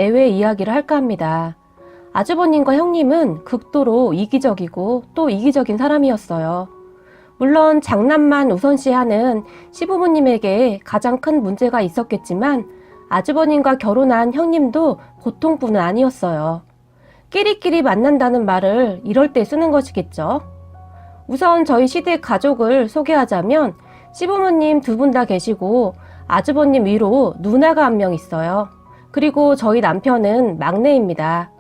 예외 이야기를 할까 합니다. 아주버님과 형님은 극도로 이기적이고 또 이기적인 사람이었어요. 물론 장남만 우선시하는 시부모님에게 가장 큰 문제가 있었겠지만 아주버님과 결혼한 형님도 보통분은 아니었어요. 끼리끼리 만난다는 말을 이럴 때 쓰는 것이겠죠. 우선 저희 시댁 가족을 소개하자면 시부모님 두 분 다 계시고 아주버님 위로 누나가 한 명 있어요. 그리고 저희 남편은 막내입니다.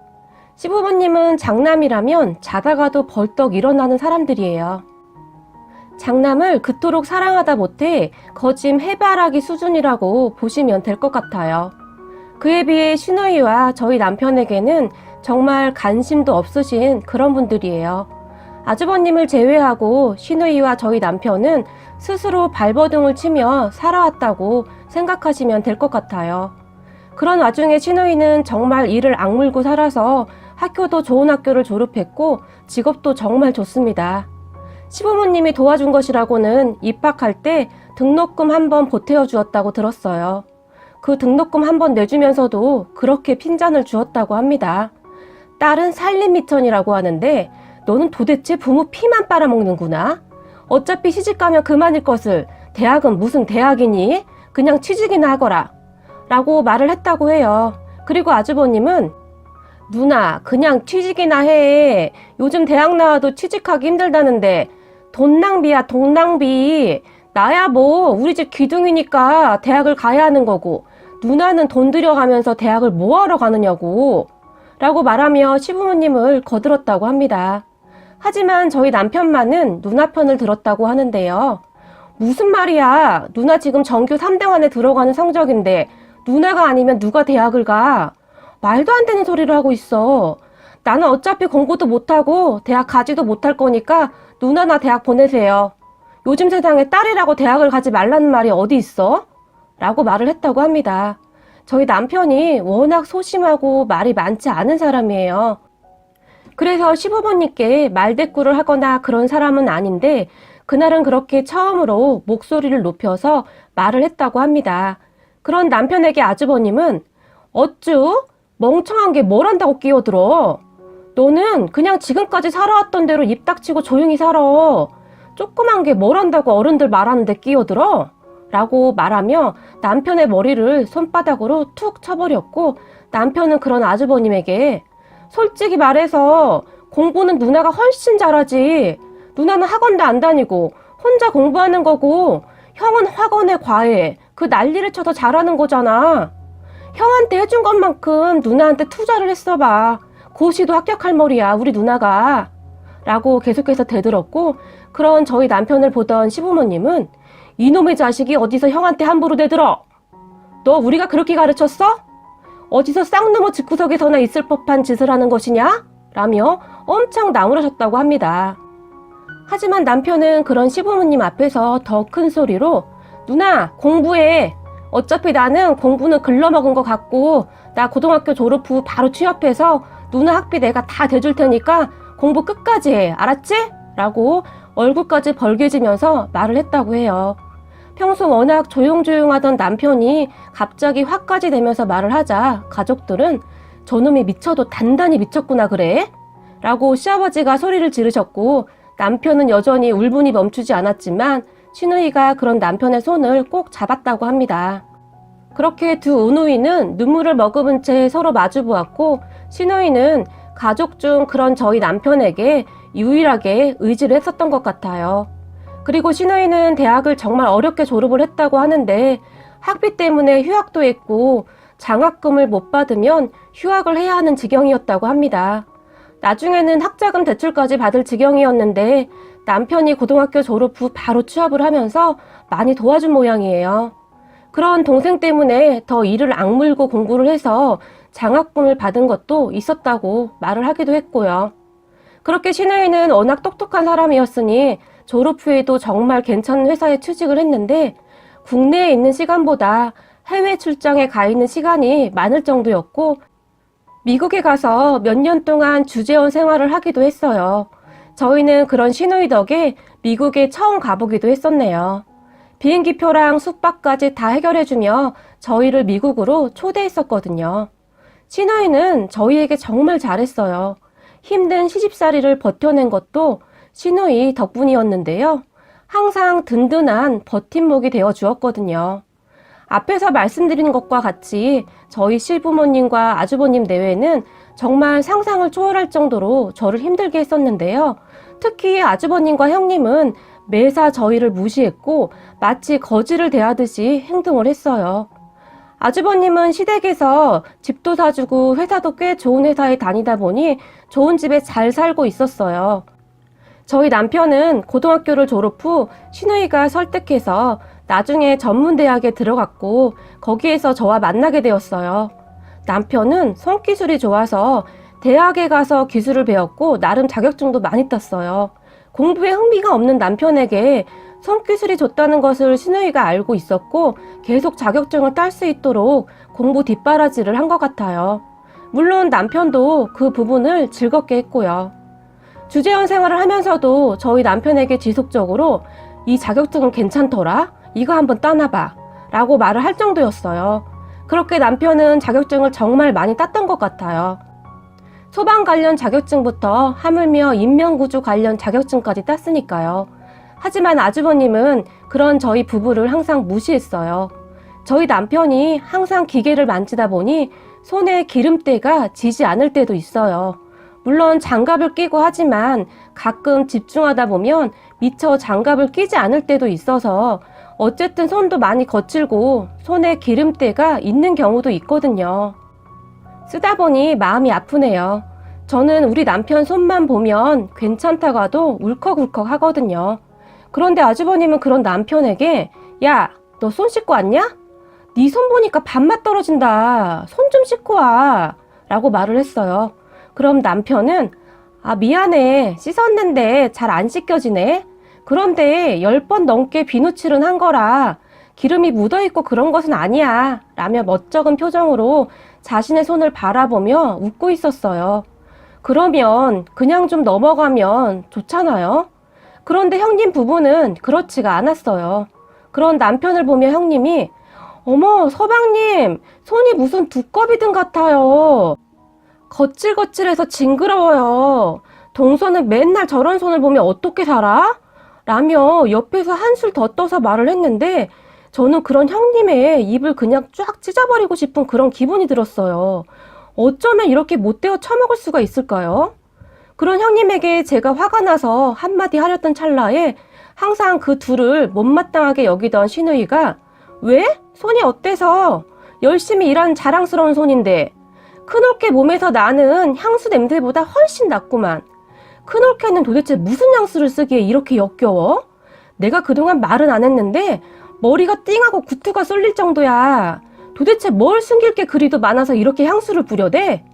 시부모님은 장남이라면 자다가도 벌떡 일어나는 사람들이에요. 장남을 그토록 사랑하다 못해 거짐 해바라기 수준이라고 보시면 될 것 같아요. 그에 비해 시누이와 저희 남편에게는 정말 관심도 없으신 그런 분들이에요. 아주버님을 제외하고 시누이와 저희 남편은 스스로 발버둥을 치며 살아왔다고 생각하시면 될 것 같아요. 그런 와중에 시누이는 정말 이를 악물고 살아서 학교도 좋은 학교를 졸업했고 직업도 정말 좋습니다. 시부모님이 도와준 것이라고는 입학할 때 등록금 한번 보태어 주었다고 들었어요. 그 등록금 한번 내주면서도 그렇게 핀잔을 주었다고 합니다. 딸은 살림미천이라고 하는데 너는 도대체 부모 피만 빨아먹는구나. 어차피 시집가면 그만일 것을 대학은 무슨 대학이니? 그냥 취직이나 하거라 라고 말을 했다고 해요. 그리고 아주버님은 누나 그냥 취직이나 해. 요즘 대학 나와도 취직하기 힘들다는데 돈 낭비야 돈 낭비. 나야 뭐 우리 집 기둥이니까 대학을 가야 하는 거고 누나는 돈 들여가면서 대학을 뭐하러 가느냐고 라고 말하며 시부모님을 거들었다고 합니다. 하지만 저희 남편만은 누나 편을 들었다고 하는데요. 무슨 말이야. 누나 지금 전교 3등안에 들어가는 성적인데 누나가 아니면 누가 대학을 가. 말도 안 되는 소리를 하고 있어. 나는 어차피 공부도 못하고 대학 가지도 못할 거니까 누나나 대학 보내세요. 요즘 세상에 딸이라고 대학을 가지 말라는 말이 어디 있어? 라고 말을 했다고 합니다. 저희 남편이 워낙 소심하고 말이 많지 않은 사람이에요. 그래서 시부모님께 말대꾸를 하거나 그런 사람은 아닌데 그날은 그렇게 처음으로 목소리를 높여서 말을 했다고 합니다. 그런 남편에게 아주버님은 어쭈? 멍청한 게 뭘 한다고 끼어들어? 너는 그냥 지금까지 살아왔던 대로 입 닥치고 조용히 살아. 조그만 게 뭘 한다고 어른들 말하는데 끼어들어? 라고 말하며 남편의 머리를 손바닥으로 툭 쳐버렸고 남편은 그런 아주버님에게 솔직히 말해서 공부는 누나가 훨씬 잘하지. 누나는 학원도 안 다니고 혼자 공부하는 거고 형은 학원에 과외 그 난리를 쳐서 잘하는 거잖아. 형한테 해준 것만큼 누나한테 투자를 했어봐. 고시도 합격할 머리야 우리 누나가. 라고 계속해서 대들었고 그런 저희 남편을 보던 시부모님은 이놈의 자식이 어디서 형한테 함부로 대들어? 너 우리가 그렇게 가르쳤어? 어디서 쌍놈의 집구석에서나 있을 법한 짓을 하는 것이냐? 라며 엄청 나무라셨다고 합니다. 하지만 남편은 그런 시부모님 앞에서 더 큰 소리로 누나 공부해. 어차피 나는 공부는 글러먹은 것 같고 나 고등학교 졸업 후 바로 취업해서 누나 학비 내가 다 대줄 테니까 공부 끝까지 해. 알았지? 라고 얼굴까지 벌개지면서 말을 했다고 해요. 평소 워낙 조용조용하던 남편이 갑자기 화까지 내면서 말을 하자 가족들은 저놈이 미쳐도 단단히 미쳤구나 그래? 라고 시아버지가 소리를 지르셨고 남편은 여전히 울분이 멈추지 않았지만 시누이가 그런 남편의 손을 꼭 잡았다고 합니다. 그렇게 두 오누이는 눈물을 머금은 채 서로 마주보았고 시누이는 가족 중 그런 저희 남편에게 유일하게 의지를 했었던 것 같아요. 그리고 시누이는 대학을 정말 어렵게 졸업을 했다고 하는데 학비 때문에 휴학도 했고 장학금을 못 받으면 휴학을 해야 하는 지경이었다고 합니다. 나중에는 학자금 대출까지 받을 지경이었는데 남편이 고등학교 졸업 후 바로 취업을 하면서 많이 도와준 모양이에요. 그런 동생 때문에 더 이를 악물고 공부를 해서 장학금을 받은 것도 있었다고 말을 하기도 했고요. 그렇게 시누이는 워낙 똑똑한 사람이었으니 졸업 후에도 정말 괜찮은 회사에 취직을 했는데 국내에 있는 시간보다 해외 출장에 가 있는 시간이 많을 정도였고 미국에 가서 몇 년 동안 주재원 생활을 하기도 했어요. 저희는 그런 시누이 덕에 미국에 처음 가보기도 했었네요. 비행기표랑 숙박까지 다 해결해주며 저희를 미국으로 초대했었거든요. 시누이는 저희에게 정말 잘했어요. 힘든 시집살이를 버텨낸 것도 시누이 덕분이었는데요. 항상 든든한 버팀목이 되어 주었거든요. 앞에서 말씀드린 것과 같이 저희 시부모님과 아주버님 내외는 정말 상상을 초월할 정도로 저를 힘들게 했었는데요. 특히 아주버님과 형님은 매사 저희를 무시했고 마치 거지를 대하듯이 행동을 했어요. 아주버님은 시댁에서 집도 사주고 회사도 꽤 좋은 회사에 다니다 보니 좋은 집에 잘 살고 있었어요. 저희 남편은 고등학교를 졸업 후 시누이가 설득해서 나중에 전문대학에 들어갔고 거기에서 저와 만나게 되었어요. 남편은 손기술이 좋아서 대학에 가서 기술을 배웠고 나름 자격증도 많이 땄어요. 공부에 흥미가 없는 남편에게 손기술이 좋다는 것을 시누이가 알고 있었고 계속 자격증을 딸 수 있도록 공부 뒷바라지를 한 것 같아요. 물론 남편도 그 부분을 즐겁게 했고요. 주재원 생활을 하면서도 저희 남편에게 지속적으로 이 자격증은 괜찮더라? 이거 한번 따놔봐 라고 말을 할 정도였어요. 그렇게 남편은 자격증을 정말 많이 땄던 것 같아요. 소방 관련 자격증부터 하물며 인명구조 관련 자격증까지 땄으니까요. 하지만 아주버님은 그런 저희 부부를 항상 무시했어요. 저희 남편이 항상 기계를 만지다 보니 손에 기름때가 지지 않을 때도 있어요. 물론 장갑을 끼고 하지만 가끔 집중하다 보면 미처 장갑을 끼지 않을 때도 있어서 어쨌든 손도 많이 거칠고 손에 기름때가 있는 경우도 있거든요. 쓰다 보니 마음이 아프네요. 저는 우리 남편 손만 보면 괜찮다고 해도 울컥울컥 하거든요. 그런데 아주버님은 그런 남편에게 야, 너 손 씻고 왔냐? 네 손 보니까 밥맛 떨어진다. 손 좀 씻고 와 라고 말을 했어요. 그럼 남편은 아 미안해 씻었는데 잘 안 씻겨지네. 그런데 10번 넘게 비누칠은 한 거라 기름이 묻어있고 그런 것은 아니야 라며 멋쩍은 표정으로 자신의 손을 바라보며 웃고 있었어요. 그러면 그냥 좀 넘어가면 좋잖아요. 그런데 형님 부부는 그렇지가 않았어요. 그런 남편을 보며 형님이 어머 서방님 손이 무슨 두꺼비등 같아요. 거칠거칠해서 징그러워요. 동서는 맨날 저런 손을 보면 어떻게 살아? 라며 옆에서 한술 더 떠서 말을 했는데 저는 그런 형님의 입을 그냥 쫙 찢어버리고 싶은 그런 기분이 들었어요. 어쩌면 이렇게 못되어 처먹을 수가 있을까요? 그런 형님에게 제가 화가 나서 한마디 하렸던 찰나에 항상 그 둘을 못마땅하게 여기던 시누이가 왜? 손이 어때서? 열심히 일한 자랑스러운 손인데 큰올케 몸에서 나는 향수 냄새보다 훨씬 낫구만. 큰올케는 도대체 무슨 향수를 쓰기에 이렇게 역겨워? 내가 그동안 말은 안 했는데 머리가 띵하고 구투가 쏠릴 정도야. 도대체 뭘 숨길 게 그리도 많아서 이렇게 향수를 뿌려대?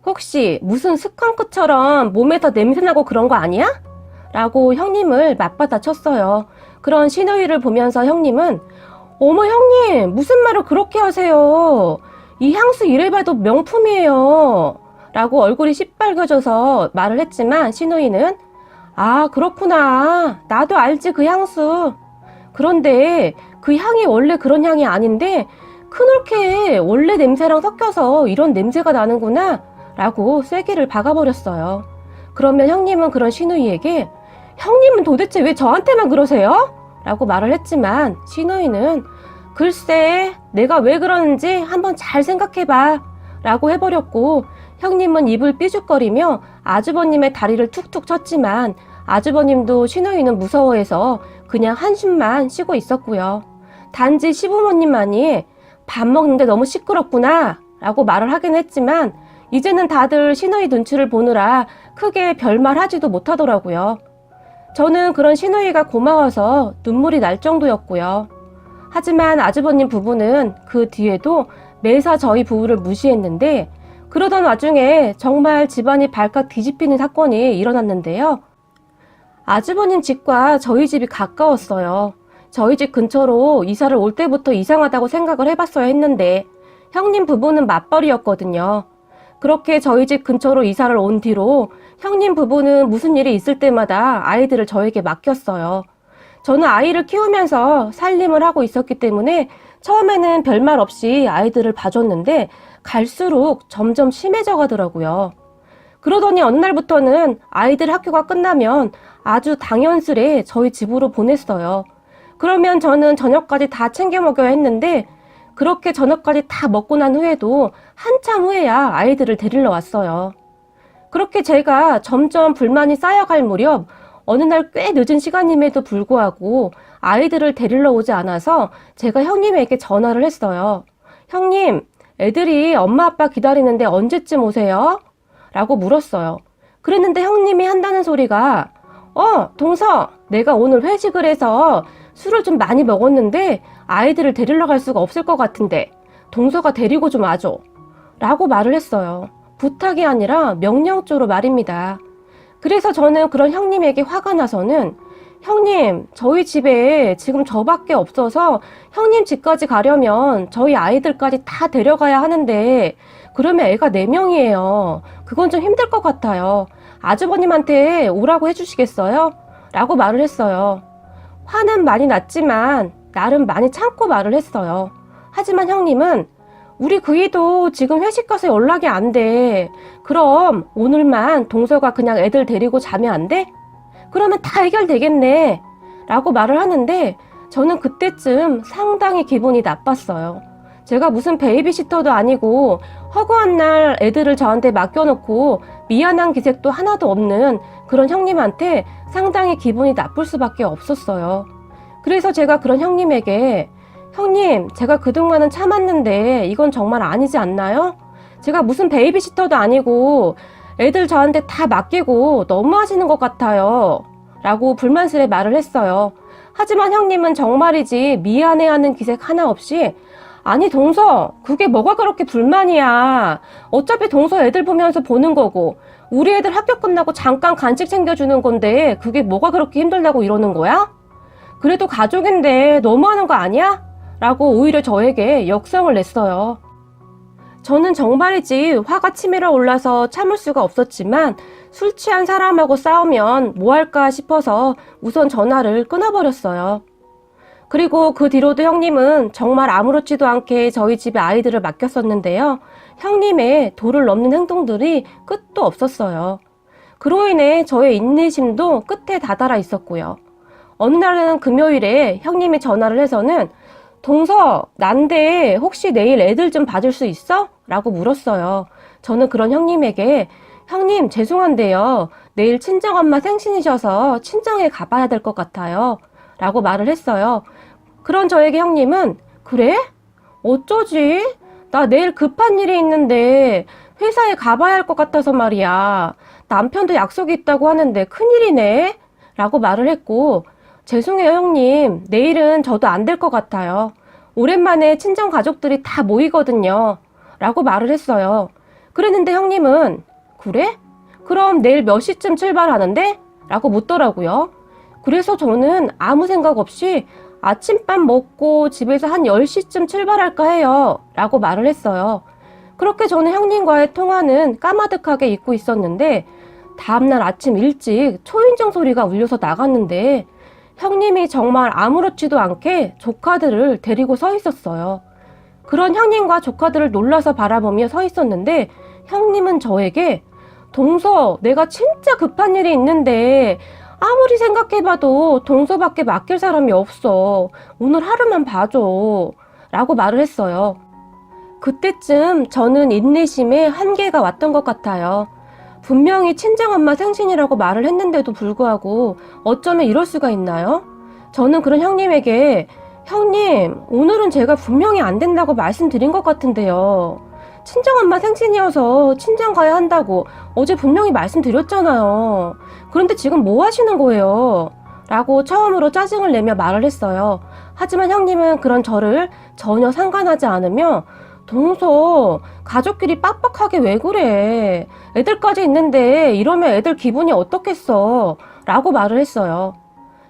혹시 무슨 스컹크처럼 몸에서 냄새나고 그런 거 아니야? 라고 형님을 맞받아 쳤어요. 그런 시누이를 보면서 형님은 어머 형님 무슨 말을 그렇게 하세요. 이 향수 이래봐도 명품이에요. 라고 얼굴이 시뻘개져서 말을 했지만 시누이는 아 그렇구나. 나도 알지 그 향수. 그런데 그 향이 원래 그런 향이 아닌데 큰올케에 원래 냄새랑 섞여서 이런 냄새가 나는구나 라고 쐐기를 박아버렸어요. 그러면 형님은 그런 시누이에게 형님은 도대체 왜 저한테만 그러세요? 라고 말을 했지만 시누이는 글쎄 내가 왜 그러는지 한번 잘 생각해봐 라고 해버렸고 형님은 입을 삐죽거리며 아주버님의 다리를 툭툭 쳤지만 아주버님도 시누이는 무서워해서 그냥 한숨만 쉬고 있었고요. 단지 시부모님만이 밥 먹는데 너무 시끄럽구나 라고 말을 하긴 했지만 이제는 다들 시누이 눈치를 보느라 크게 별말 하지도 못하더라고요. 저는 그런 시누이가 고마워서 눈물이 날 정도였고요. 하지만 아주버님 부부는 그 뒤에도 매사 저희 부부를 무시했는데 그러던 와중에 정말 집안이 발칵 뒤집히는 사건이 일어났는데요. 아주버님 집과 저희 집이 가까웠어요. 저희 집 근처로 이사를 올 때부터 이상하다고 생각을 해봤어야 했는데 형님 부부는 맞벌이였거든요. 그렇게 저희 집 근처로 이사를 온 뒤로 형님 부부는 무슨 일이 있을 때마다 아이들을 저에게 맡겼어요. 저는 아이를 키우면서 살림을 하고 있었기 때문에 처음에는 별말 없이 아이들을 봐줬는데 갈수록 점점 심해져 가더라고요. 그러더니 어느 날부터는 아이들 학교가 끝나면 아주 당연스레 저희 집으로 보냈어요. 그러면 저는 저녁까지 다 챙겨 먹여야 했는데 그렇게 저녁까지 다 먹고 난 후에도 한참 후에야 아이들을 데리러 왔어요. 그렇게 제가 점점 불만이 쌓여갈 무렵 어느 날 꽤 늦은 시간임에도 불구하고 아이들을 데리러 오지 않아서 제가 형님에게 전화를 했어요. 형님, 애들이 엄마 아빠 기다리는데 언제쯤 오세요? 라고 물었어요. 그랬는데 형님이 한다는 소리가 동서, 내가 오늘 회식을 해서 술을 좀 많이 먹었는데 아이들을 데리러 갈 수가 없을 것 같은데 동서가 데리고 좀 와줘 라고 말을 했어요. 부탁이 아니라 명령조로 말입니다. 그래서 저는 그런 형님에게 화가 나서는 형님, 저희 집에 지금 저밖에 없어서 형님 집까지 가려면 저희 아이들까지 다 데려가야 하는데 그러면 애가 4명이에요. 그건 좀 힘들 것 같아요. 아주버님한테 오라고 해주시겠어요? 라고 말을 했어요. 화는 많이 났지만 나름 많이 참고 말을 했어요. 하지만 형님은 우리 그이도 지금 회식 가서 연락이 안 돼. 그럼 오늘만 동서가 그냥 애들 데리고 자면 안 돼? 그러면 다 해결되겠네. 라고 말을 하는데 저는 그때쯤 상당히 기분이 나빴어요. 제가 무슨 베이비시터도 아니고 허구한 날 애들을 저한테 맡겨놓고 미안한 기색도 하나도 없는 그런 형님한테 상당히 기분이 나쁠 수밖에 없었어요. 그래서 제가 그런 형님에게 형님, 제가 그동안은 참았는데 이건 정말 아니지 않나요? 제가 무슨 베이비시터도 아니고 애들 저한테 다 맡기고 너무하시는 것 같아요. 라고 불만스레 말을 했어요. 하지만 형님은 정말이지 미안해하는 기색 하나 없이 아니 동서, 그게 뭐가 그렇게 불만이야. 어차피 동서 애들 보면서 보는 거고 우리 애들 학교 끝나고 잠깐 간식 챙겨주는 건데 그게 뭐가 그렇게 힘들다고 이러는 거야? 그래도 가족인데 너무하는 거 아니야? 라고 오히려 저에게 역성을 냈어요. 저는 정말이지 화가 치밀어 올라서 참을 수가 없었지만 술 취한 사람하고 싸우면 뭐 할까 싶어서 우선 전화를 끊어버렸어요. 그리고 그 뒤로도 형님은 정말 아무렇지도 않게 저희 집에 아이들을 맡겼었는데요. 형님의 도를 넘는 행동들이 끝도 없었어요. 그로 인해 저의 인내심도 끝에 다다라 있었고요. 어느 날은 금요일에 형님이 전화를 해서는 동서, 난데 혹시 내일 애들 좀 봐줄 수 있어? 라고 물었어요. 저는 그런 형님에게 형님 죄송한데요. 내일 친정엄마 생신이셔서 친정에 가봐야 될 것 같아요. 라고 말을 했어요. 그런 저에게 형님은 그래? 어쩌지? 나 내일 급한 일이 있는데 회사에 가봐야 할 것 같아서 말이야. 남편도 약속이 있다고 하는데 큰일이네? 라고 말을 했고 죄송해요 형님. 내일은 저도 안 될 것 같아요. 오랜만에 친정 가족들이 다 모이거든요. 라고 말을 했어요. 그랬는데 형님은 그래? 그럼 내일 몇 시쯤 출발하는데? 라고 묻더라고요. 그래서 저는 아무 생각 없이 아침밥 먹고 집에서 한 10시쯤 출발할까 해요. 라고 말을 했어요. 그렇게 저는 형님과의 통화는 까마득하게 잊고 있었는데 다음날 아침 일찍 초인종 소리가 울려서 나갔는데 형님이 정말 아무렇지도 않게 조카들을 데리고 서 있었어요. 그런 형님과 조카들을 놀라서 바라보며 서 있었는데 형님은 저에게 동서, 내가 진짜 급한 일이 있는데 아무리 생각해봐도 동서밖에 맡길 사람이 없어. 오늘 하루만 봐줘. 라고 말을 했어요. 그때쯤 저는 인내심에 한계가 왔던 것 같아요. 분명히 친정엄마 생신이라고 말을 했는데도 불구하고 어쩌면 이럴 수가 있나요? 저는 그런 형님에게 형님, 오늘은 제가 분명히 안 된다고 말씀드린 것 같은데요. 친정엄마 생신이어서 친정 가야 한다고 어제 분명히 말씀드렸잖아요. 그런데 지금 뭐 하시는 거예요? 라고 처음으로 짜증을 내며 말을 했어요. 하지만 형님은 그런 저를 전혀 상관하지 않으며 동서, 가족끼리 빡빡하게 왜 그래? 애들까지 있는데 이러면 애들 기분이 어떻겠어? 라고 말을 했어요.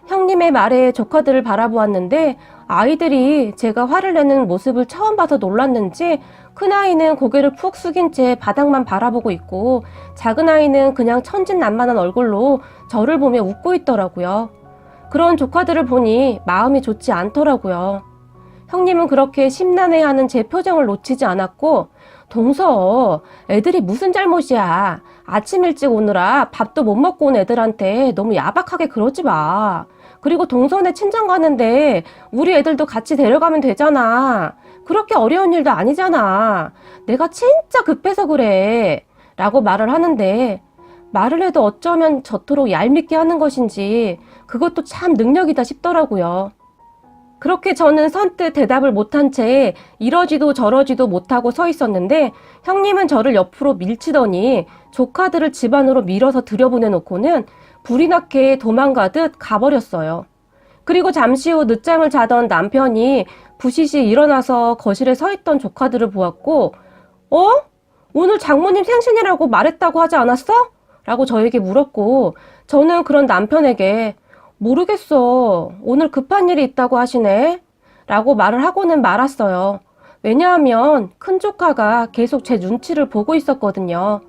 형님의 말에 조카들을 바라보았는데 아이들이 제가 화를 내는 모습을 처음 봐서 놀랐는지 큰아이는 고개를 푹 숙인 채 바닥만 바라보고 있고 작은 아이는 그냥 천진난만한 얼굴로 저를 보며 웃고 있더라고요. 그런 조카들을 보니 마음이 좋지 않더라고요. 형님은 그렇게 심란해하는 제 표정을 놓치지 않았고, 동서, 애들이 무슨 잘못이야. 아침 일찍 오느라 밥도 못 먹고 온 애들한테 너무 야박하게 그러지 마. 그리고 동선에 친정 가는데 우리 애들도 같이 데려가면 되잖아. 그렇게 어려운 일도 아니잖아. 내가 진짜 급해서 그래. 라고 말을 하는데, 말을 해도 어쩌면 저토록 얄밉게 하는 것인지 그것도 참 능력이다 싶더라고요. 그렇게 저는 선뜻 대답을 못한 채 이러지도 저러지도 못하고 서 있었는데, 형님은 저를 옆으로 밀치더니 조카들을 집 안으로 밀어서 들여보내놓고는 불이 나게 도망가듯 가버렸어요. 그리고 잠시 후 늦잠을 자던 남편이 부시시 일어나서 거실에 서 있던 조카들을 보았고, 어? 오늘 장모님 생신이라고 말했다고 하지 않았어? 라고 저에게 물었고, 저는 그런 남편에게 모르겠어. 오늘 급한 일이 있다고 하시네. 라고 말을 하고는 말았어요. 왜냐하면 큰 조카가 계속 제 눈치를 보고 있었거든요.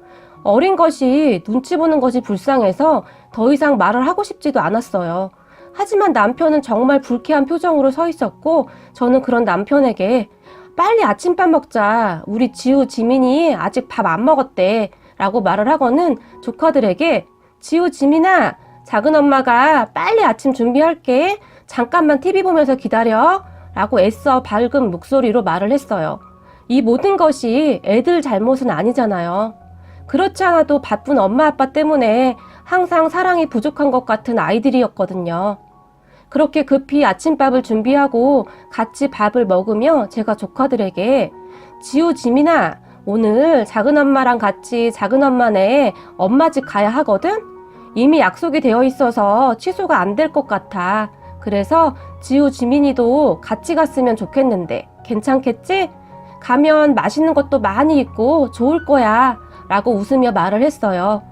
어린 것이 눈치 보는 것이 불쌍해서 더 이상 말을 하고 싶지도 않았어요. 하지만 남편은 정말 불쾌한 표정으로 서 있었고, 저는 그런 남편에게 빨리 아침밥 먹자. 우리 지우, 지민이 아직 밥 안 먹었대. 라고 말을 하고는 조카들에게 지우, 지민아, 작은 엄마가 빨리 아침 준비할게. 잠깐만 TV 보면서 기다려. 라고 애써 밝은 목소리로 말을 했어요. 이 모든 것이 애들 잘못은 아니잖아요. 그렇지 않아도 바쁜 엄마 아빠 때문에 항상 사랑이 부족한 것 같은 아이들이었거든요. 그렇게 급히 아침밥을 준비하고 같이 밥을 먹으며 제가 조카들에게 지우, 지민아, 오늘 작은 엄마랑 같이 작은 엄마네 엄마 집 가야 하거든? 이미 약속이 되어 있어서 취소가 안 될 것 같아. 그래서 지우, 지민이도 같이 갔으면 좋겠는데 괜찮겠지? 가면 맛있는 것도 많이 있고 좋을 거야. 라고 웃으며 말을 했어요.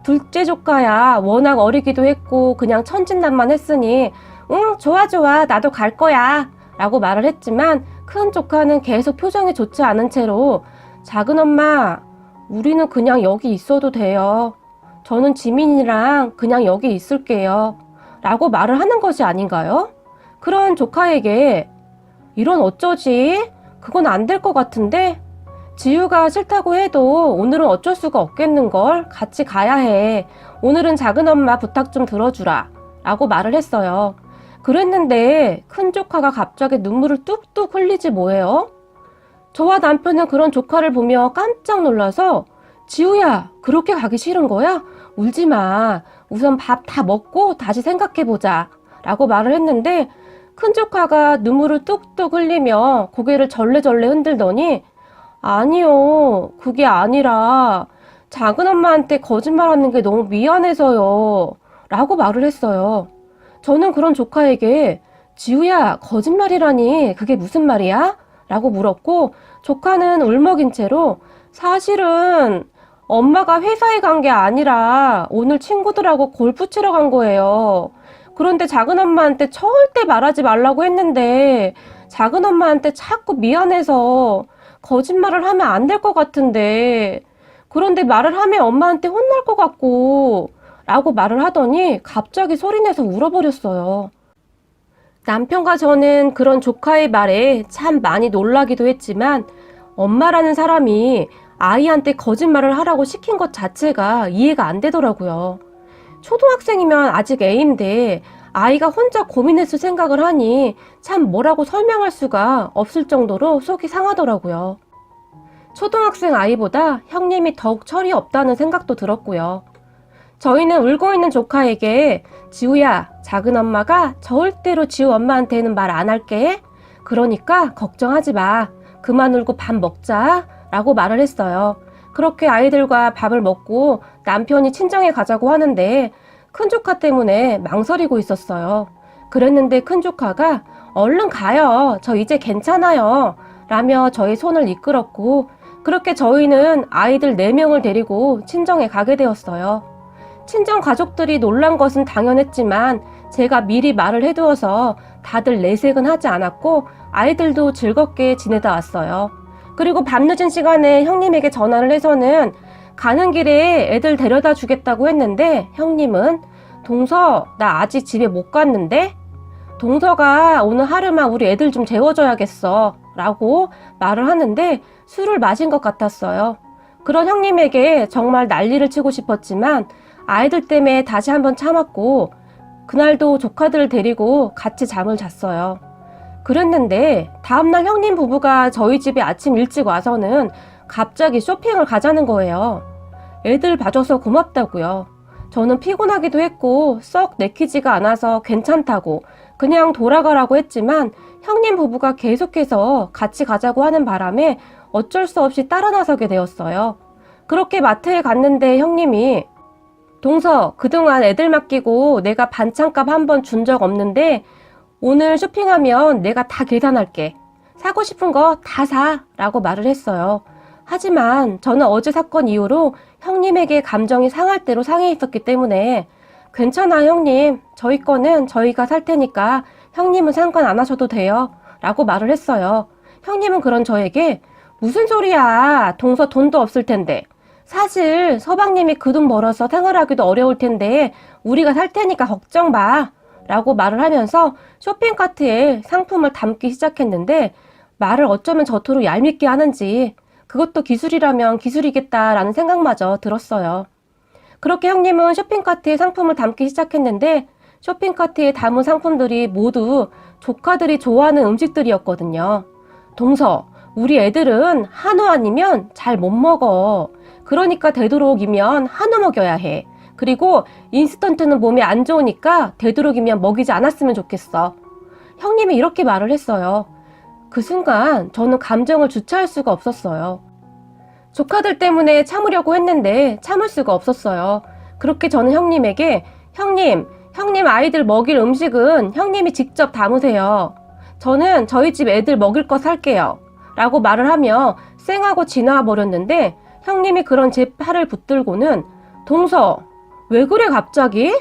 둘째 조카야 워낙 어리기도 했고 그냥 천진난만했으니 응, 좋아, 나도 갈 거야. 라고 말을 했지만 큰 조카는 계속 표정이 좋지 않은 채로 작은 엄마, 우리는 그냥 여기 있어도 돼요. 저는 지민이랑 그냥 여기 있을게요. 라고 말을 하는 것이 아닌가요? 그런 조카에게 이런 어쩌지? 그건 안 될 것 같은데? 지유가 싫다고 해도 오늘은 어쩔 수가 없겠는걸? 같이 가야 해. 오늘은 작은 엄마 부탁 좀 들어주라. 라고 말을 했어요. 그랬는데 큰 조카가 갑자기 눈물을 뚝뚝 흘리지 뭐예요? 저와 남편은 그런 조카를 보며 깜짝 놀라서 지우야, 그렇게 가기 싫은 거야? 울지 마. 우선 밥 다 먹고 다시 생각해보자. 라고 말을 했는데 큰 조카가 눈물을 뚝뚝 흘리며 고개를 절레절레 흔들더니 아니요, 그게 아니라 작은 엄마한테 거짓말하는 게 너무 미안해서요. 라고 말을 했어요. 저는 그런 조카에게 지우야, 거짓말이라니 그게 무슨 말이야? 라고 물었고 조카는 울먹인 채로 사실은 엄마가 회사에 간 게 아니라 오늘 친구들하고 골프 치러 간 거예요. 그런데 작은 엄마한테 절대 말하지 말라고 했는데 작은 엄마한테 자꾸 미안해서 거짓말을 하면 안 될 것 같은데 그런데 말을 하면 엄마한테 혼날 것 같고 라고 말을 하더니 갑자기 소리내서 울어버렸어요. 남편과 저는 그런 조카의 말에 참 많이 놀라기도 했지만 엄마라는 사람이 아이한테 거짓말을 하라고 시킨 것 자체가 이해가 안 되더라고요. 초등학생이면 아직 애인데 아이가 혼자 고민했을 생각을 하니 참 뭐라고 설명할 수가 없을 정도로 속이 상하더라고요. 초등학생 아이보다 형님이 더욱 철이 없다는 생각도 들었고요. 저희는 울고 있는 조카에게 지우야, 작은 엄마가 절대로 지우 엄마한테는 말 안 할게. 그러니까 걱정하지 마. 그만 울고 밥 먹자. 라고 말을 했어요. 그렇게 아이들과 밥을 먹고 남편이 친정에 가자고 하는데 큰 조카 때문에 망설이고 있었어요. 그랬는데 큰 조카가 얼른 가요. 저 이제 괜찮아요. 라며 저의 손을 이끌었고 그렇게 저희는 아이들 4명을 데리고 친정에 가게 되었어요. 친정 가족들이 놀란 것은 당연했지만 제가 미리 말을 해두어서 다들 내색은 하지 않았고 아이들도 즐겁게 지내다 왔어요. 그리고 밤늦은 시간에 형님에게 전화를 해서는 가는 길에 애들 데려다 주겠다고 했는데 형님은 동서, 나 아직 집에 못 갔는데? 동서가 오늘 하루만 우리 애들 좀 재워줘야겠어 라고 말을 하는데 술을 마신 것 같았어요. 그런 형님에게 정말 난리를 치고 싶었지만 아이들 때문에 다시 한번 참았고 그날도 조카들을 데리고 같이 잠을 잤어요. 그랬는데 다음날 형님 부부가 저희 집에 아침 일찍 와서는 갑자기 쇼핑을 가자는 거예요. 애들 봐줘서 고맙다고요. 저는 피곤하기도 했고 썩 내키지가 않아서 괜찮다고 그냥 돌아가라고 했지만 형님 부부가 계속해서 같이 가자고 하는 바람에 어쩔 수 없이 따라 나서게 되었어요. 그렇게 마트에 갔는데 형님이 동서, 그동안 애들 맡기고 내가 반찬값 한 번 준 적 없는데 오늘 쇼핑하면 내가 다 계산할게. 사고 싶은 거 다 사 라고 말을 했어요. 하지만 저는 어제 사건 이후로 형님에게 감정이 상할 대로 상해 있었기 때문에 괜찮아 형님, 저희 거는 저희가 살 테니까 형님은 상관 안 하셔도 돼요 라고 말을 했어요. 형님은 그런 저에게 무슨 소리야, 동서 돈도 없을 텐데, 사실 서방님이 그 돈 벌어서 생활하기도 어려울 텐데 우리가 살 테니까 걱정 마 라고 말을 하면서 쇼핑카트에 상품을 담기 시작했는데 말을 어쩌면 저토록 얄밉게 하는지 그것도 기술이라면 기술이겠다라는 생각마저 들었어요. 그렇게 형님은 쇼핑카트에 상품을 담기 시작했는데 쇼핑카트에 담은 상품들이 모두 조카들이 좋아하는 음식들이었거든요. 동서, 우리 애들은 한우 아니면 잘 못 먹어. 그러니까 되도록이면 한우 먹여야 해. 그리고 인스턴트는 몸에 안 좋으니까 되도록이면 먹이지 않았으면 좋겠어. 형님이 이렇게 말을 했어요. 그 순간 저는 감정을 주체할 수가 없었어요. 조카들 때문에 참으려고 했는데 참을 수가 없었어요. 그렇게 저는 형님에게 형님 아이들 먹일 음식은 형님이 직접 담으세요. 저는 저희 집 애들 먹일 거 살게요. 라고 말을 하며 쌩하고 지나와 버렸는데 형님이 그런 제 팔을 붙들고는 동서, 왜 그래 갑자기?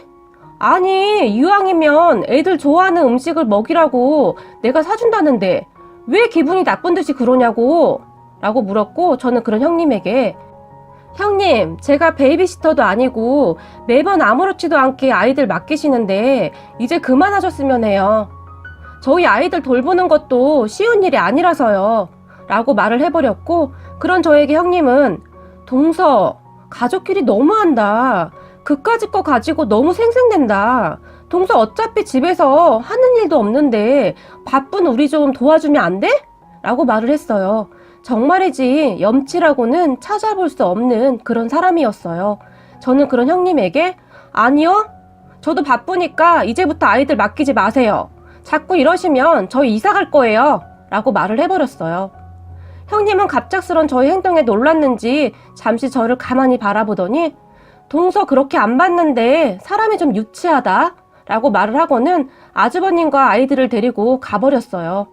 아니 이왕이면 애들 좋아하는 음식을 먹이라고 내가 사준다는데 왜 기분이 나쁜 듯이 그러냐고 라고 물었고 저는 그런 형님에게 형님, 제가 베이비시터도 아니고 매번 아무렇지도 않게 아이들 맡기시는데 이제 그만하셨으면 해요. 저희 아이들 돌보는 것도 쉬운 일이 아니라서요 라고 말을 해버렸고 그런 저에게 형님은 동서, 가족끼리 너무한다. 그까짓 거 가지고 너무 생색낸다. 동서 어차피 집에서 하는 일도 없는데 바쁜 우리 좀 도와주면 안 돼? 라고 말을 했어요. 정말이지 염치라고는 찾아볼 수 없는 그런 사람이었어요. 저는 그런 형님에게 아니요, 저도 바쁘니까 이제부터 아이들 맡기지 마세요. 자꾸 이러시면 저희 이사 갈 거예요 라고 말을 해버렸어요. 형님은 갑작스런 저의 행동에 놀랐는지 잠시 저를 가만히 바라보더니 동서 그렇게 안 봤는데 사람이 좀 유치하다 라고 말을 하고는 아주버님과 아이들을 데리고 가버렸어요.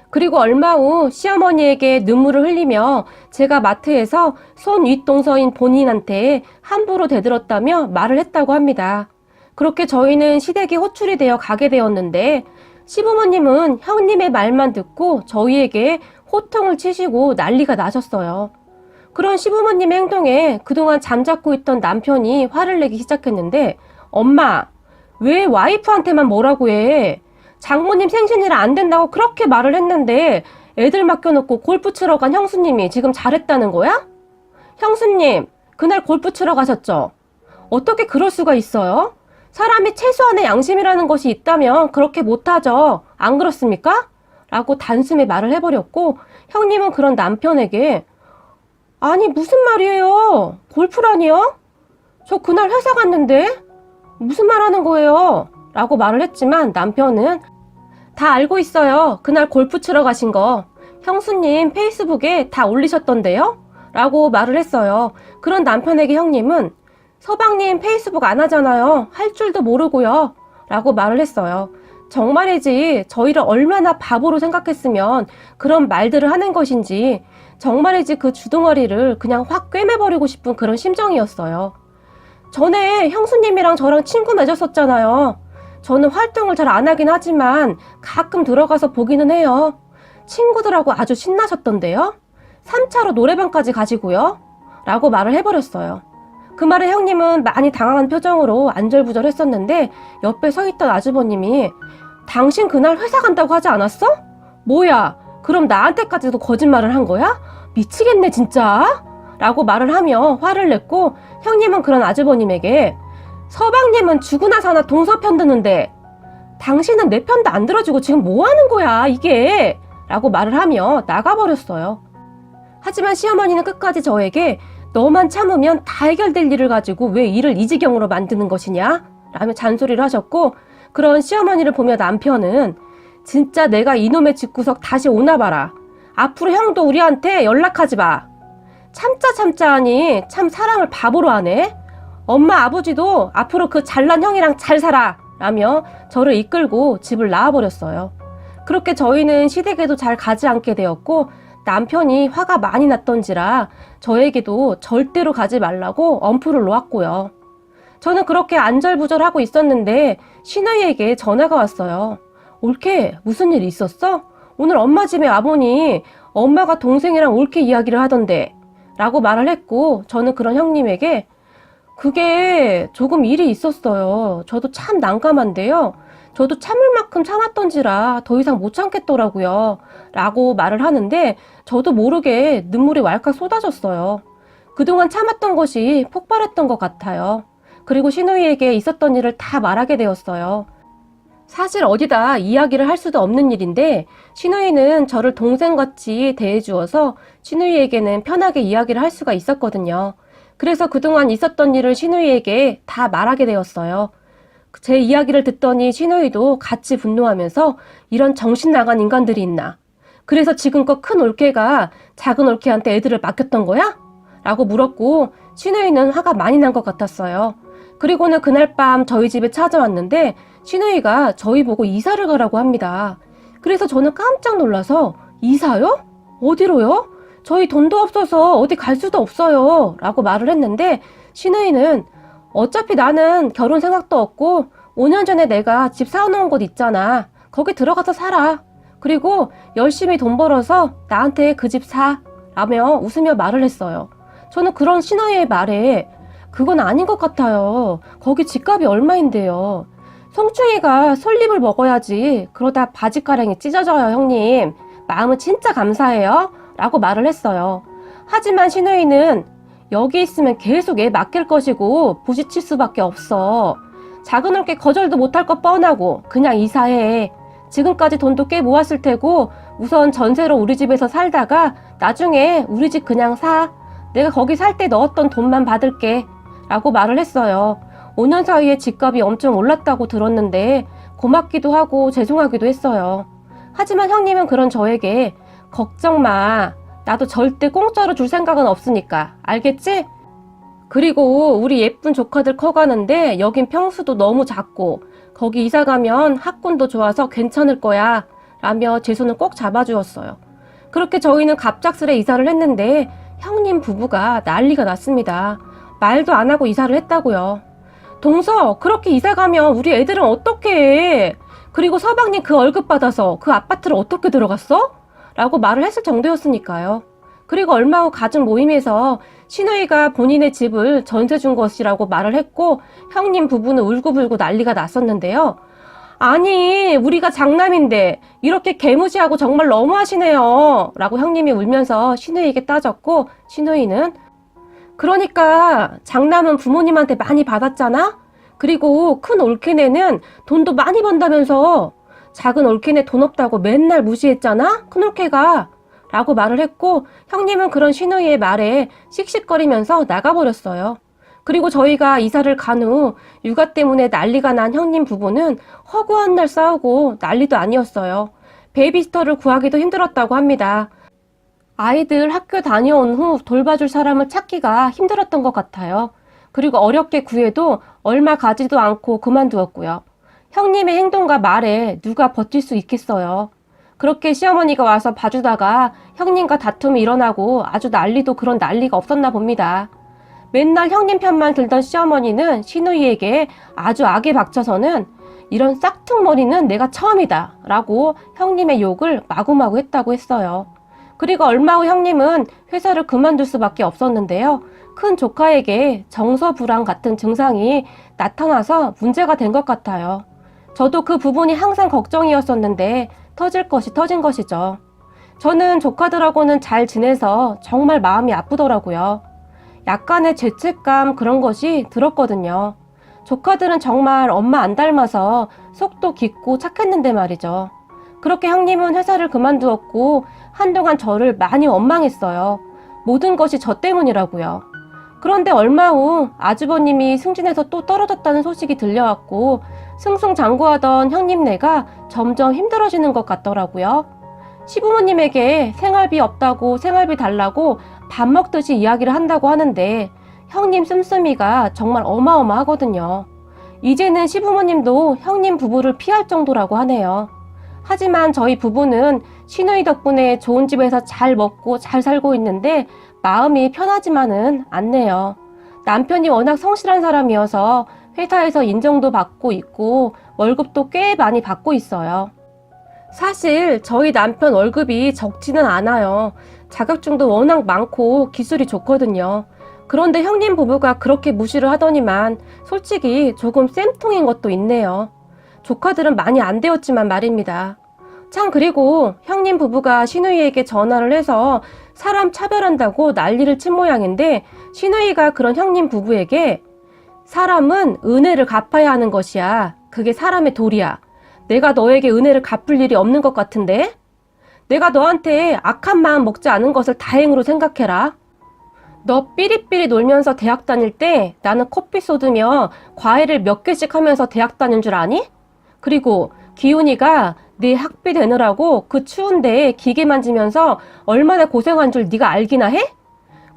그리고 얼마 후 시어머니에게 눈물을 흘리며 제가 마트에서 손 윗동서인 본인한테 함부로 대들었다며 말을 했다고 합니다. 그렇게 저희는 시댁이 호출이 되어 가게 되었는데 시부모님은 형님의 말만 듣고 저희에게 호통을 치시고 난리가 나셨어요. 그런 시부모님의 행동에 그동안 잠자코 있던 남편이 화를 내기 시작했는데 엄마, 왜 와이프한테만 뭐라고 해? 장모님 생신이라 안 된다고 그렇게 말을 했는데 애들 맡겨놓고 골프 치러 간 형수님이 지금 잘했다는 거야? 형수님, 그날 골프 치러 가셨죠? 어떻게 그럴 수가 있어요? 사람이 최소한의 양심이라는 것이 있다면 그렇게 못하죠. 안 그렇습니까? 라고 단숨에 말을 해버렸고 형님은 그런 남편에게 아니 무슨 말이에요? 골프라니요? 저 그날 회사 갔는데? 무슨 말 하는 거예요? 라고 말을 했지만 남편은 다 알고 있어요. 그날 골프 치러 가신 거. 형수님 페이스북에 다 올리셨던데요? 라고 말을 했어요. 그런 남편에게 형님은 서방님 페이스북 안 하잖아요. 할 줄도 모르고요. 라고 말을 했어요. 정말이지 저희를 얼마나 바보로 생각했으면 그런 말들을 하는 것인지 정말이지 그 주둥아리를 그냥 확 꿰매버리고 싶은 그런 심정이었어요. 전에 형수님이랑 저랑 친구 맺었었잖아요. 저는 활동을 잘 안 하긴 하지만 가끔 들어가서 보기는 해요. 친구들하고 아주 신나셨던데요. 3차로 노래방까지 가지고요. 라고 말을 해버렸어요. 그 말에 형님은 많이 당황한 표정으로 안절부절 했었는데 옆에 서 있던 아주버님이 당신 그날 회사 간다고 하지 않았어? 뭐야, 그럼 나한테까지도 거짓말을 한 거야? 미치겠네 진짜. 라고 말을 하며 화를 냈고, 형님은 그런 아주버님에게 서방님은 죽으나 사나 동서 편드는데 당신은 내 편도 안 들어주고 지금 뭐 하는 거야 이게? 라고 말을 하며 나가버렸어요. 하지만 시어머니는 끝까지 저에게 너만 참으면 다 해결될 일을 가지고 왜 일을 이 지경으로 만드는 것이냐? 라며 잔소리를 하셨고, 그런 시어머니를 보며 남편은 진짜 내가 이놈의 집구석 다시 오나 봐라. 앞으로 형도 우리한테 연락하지 마. 참자 하니 참 사람을 바보로 하네. 엄마 아버지도 앞으로 그 잘난 형이랑 잘 살아 라며 저를 이끌고 집을 나와버렸어요. 그렇게 저희는 시댁에도 잘 가지 않게 되었고, 남편이 화가 많이 났던지라 저에게도 절대로 가지 말라고 엄포를 놓았고요. 저는 그렇게 안절부절하고 있었는데 시누이에게 전화가 왔어요. 올케, 무슨 일 있었어? 오늘 엄마 집에 와보니 엄마가 동생이랑 올케 이야기를 하던데 라고 말을 했고, 저는 그런 형님에게 그게 조금 일이 있었어요. 저도 참 난감한데요. 저도 참을 만큼 참았던지라 더 이상 못 참겠더라고요. 라고 말을 하는데 저도 모르게 눈물이 왈칵 쏟아졌어요. 그동안 참았던 것이 폭발했던 것 같아요. 그리고 시누이에게 있었던 일을 다 말하게 되었어요. 사실 어디다 이야기를 할 수도 없는 일인데 시누이는 저를 동생같이 대해주어서 시누이에게는 편하게 이야기를 할 수가 있었거든요. 그래서 그동안 있었던 일을 시누이에게 다 말하게 되었어요. 제 이야기를 듣더니 시누이도 같이 분노하면서 이런 정신 나간 인간들이 있나? 그래서 지금껏 큰 올케가 작은 올케한테 애들을 맡겼던 거야? 라고 물었고, 시누이는 화가 많이 난 것 같았어요. 그리고는 그날 밤 저희 집에 찾아왔는데 시누이가 저희 보고 이사를 가라고 합니다. 그래서 저는 깜짝 놀라서 이사요? 어디로요? 저희 돈도 없어서 어디 갈 수도 없어요 라고 말을 했는데 시누이는 어차피 나는 결혼 생각도 없고 5년 전에 내가 집 사놓은 곳 있잖아. 거기 들어가서 살아. 그리고 열심히 돈 벌어서 나한테 그 집 사. 라며 웃으며 말을 했어요. 저는 그런 시누이의 말에 그건 아닌 것 같아요. 거기 집값이 얼마인데요. 송충이가 솔잎을 먹어야지. 그러다 바지가랑이 찢어져요, 형님. 마음은 진짜 감사해요. 라고 말을 했어요. 하지만 시누이는 여기 있으면 계속 애 맡길 것이고 부딪힐 수밖에 없어. 작은 올게 거절도 못할 것 뻔하고 그냥 이사해. 지금까지 돈도 꽤 모았을 테고 우선 전세로 우리 집에서 살다가 나중에 우리 집 그냥 사. 내가 거기 살 때 넣었던 돈만 받을게. 라고 말을 했어요. 5년 사이에 집값이 엄청 올랐다고 들었는데 고맙기도 하고 죄송하기도 했어요. 하지만 형님은 그런 저에게 걱정 마. 나도 절대 공짜로 줄 생각은 없으니까. 알겠지? 그리고 우리 예쁜 조카들 커가는데 여긴 평수도 너무 작고 거기 이사 가면 학군도 좋아서 괜찮을 거야. 라며 제 손을 꼭 잡아주었어요. 그렇게 저희는 갑작스레 이사를 했는데 형님 부부가 난리가 났습니다. 말도 안 하고 이사를 했다고요. 동서, 그렇게 이사 가면 우리 애들은 어떻게 해? 그리고 서방님 그 월급 받아서 그 아파트를 어떻게 들어갔어? 라고 말을 했을 정도였으니까요. 그리고 얼마 후 가족 모임에서 시누이가 본인의 집을 전세 준 것이라고 말을 했고 형님 부부는 울고불고 난리가 났었는데요. 아니, 우리가 장남인데 이렇게 개무시하고 정말 너무하시네요. 라고 형님이 울면서 시누이에게 따졌고 시누이는 그러니까 장남은 부모님한테 많이 받았잖아? 그리고 큰 올케네는 돈도 많이 번다면서 작은 올케네 돈 없다고 맨날 무시했잖아? 큰 올케가. 라고 말을 했고 형님은 그런 시누이의 말에 씩씩거리면서 나가버렸어요. 그리고 저희가 이사를 간 후 육아 때문에 난리가 난 형님 부부는 허구한 날 싸우고 난리도 아니었어요. 베이비시터를 구하기도 힘들었다고 합니다. 아이들 학교 다녀온 후 돌봐줄 사람을 찾기가 힘들었던 것 같아요. 그리고 어렵게 구해도 얼마 가지도 않고 그만두었고요. 형님의 행동과 말에 누가 버틸 수 있겠어요. 그렇게 시어머니가 와서 봐주다가 형님과 다툼이 일어나고 아주 난리도 그런 난리가 없었나 봅니다. 맨날 형님 편만 들던 시어머니는 시누이에게 아주 악에 박쳐서는 이런 싹퉁머리는 내가 처음이다 라고 형님의 욕을 마구마구 했다고 했어요. 그리고 얼마 후 형님은 회사를 그만둘 수밖에 없었는데요. 큰 조카에게 정서불안 같은 증상이 나타나서 문제가 된 것 같아요. 저도 그 부분이 항상 걱정이었었는데 터질 것이 터진 것이죠. 저는 조카들하고는 잘 지내서 정말 마음이 아프더라고요. 약간의 죄책감 그런 것이 들었거든요. 조카들은 정말 엄마 안 닮아서 속도 깊고 착했는데 말이죠. 그렇게 형님은 회사를 그만두었고 한동안 저를 많이 원망했어요. 모든 것이 저 때문이라고요. 그런데 얼마 후 아주버님이 승진해서 또 떨어졌다는 소식이 들려왔고 승승장구하던 형님네가 점점 힘들어지는 것 같더라고요. 시부모님에게 생활비 없다고 생활비 달라고 밥 먹듯이 이야기를 한다고 하는데 형님 씀씀이가 정말 어마어마하거든요. 이제는 시부모님도 형님 부부를 피할 정도라고 하네요. 하지만 저희 부부는 시누이 덕분에 좋은 집에서 잘 먹고 잘 살고 있는데 마음이 편하지만은 않네요. 남편이 워낙 성실한 사람이어서 회사에서 인정도 받고 있고 월급도 꽤 많이 받고 있어요. 사실 저희 남편 월급이 적지는 않아요. 자격증도 워낙 많고 기술이 좋거든요. 그런데 형님 부부가 그렇게 무시를 하더니만 솔직히 조금 쌤통인 것도 있네요. 조카들은 많이 안 되었지만 말입니다. 참, 그리고 형님 부부가 시누이에게 전화를 해서 사람 차별한다고 난리를 친 모양인데 시누이가 그런 형님 부부에게 사람은 은혜를 갚아야 하는 것이야. 그게 사람의 도리야. 내가 너에게 은혜를 갚을 일이 없는 것 같은데? 내가 너한테 악한 마음 먹지 않은 것을 다행으로 생각해라. 너 삐리삐리 놀면서 대학 다닐 때 나는 커피 쏟으며 과외를 몇 개씩 하면서 대학 다닌 줄 아니? 그리고 기훈이가 네 학비 되느라고 그 추운데 기계 만지면서 얼마나 고생한 줄 네가 알기나 해?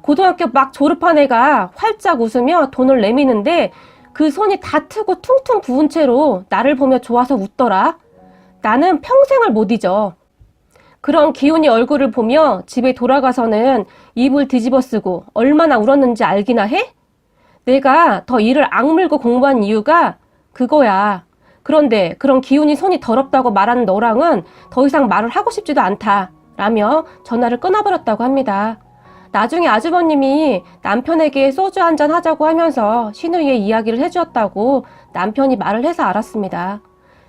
고등학교 막 졸업한 애가 활짝 웃으며 돈을 내미는데 그 손이 다 트고 퉁퉁 부은 채로 나를 보며 좋아서 웃더라. 나는 평생을 못 잊어. 그런 기훈이 얼굴을 보며 집에 돌아가서는 이불 뒤집어 쓰고 얼마나 울었는지 알기나 해? 내가 더 이를 악물고 공부한 이유가 그거야. 그런데 그런 기훈이 손이 더럽다고 말하는 너랑은 더 이상 말을 하고 싶지도 않다. 라며 전화를 끊어버렸다고 합니다. 나중에 아주버님이 남편에게 소주 한잔 하자고 하면서 시누이의 이야기를 해주었다고 남편이 말을 해서 알았습니다.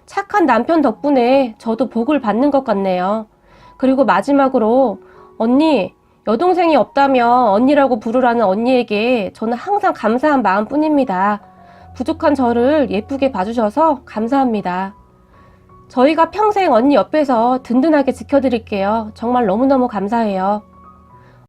착한 남편 덕분에 저도 복을 받는 것 같네요. 그리고 마지막으로 언니, 여동생이 없다며 언니라고 부르라는 언니에게 저는 항상 감사한 마음뿐입니다. 부족한 저를 예쁘게 봐주셔서 감사합니다. 저희가 평생 언니 옆에서 든든하게 지켜드릴게요. 정말 너무너무 감사해요.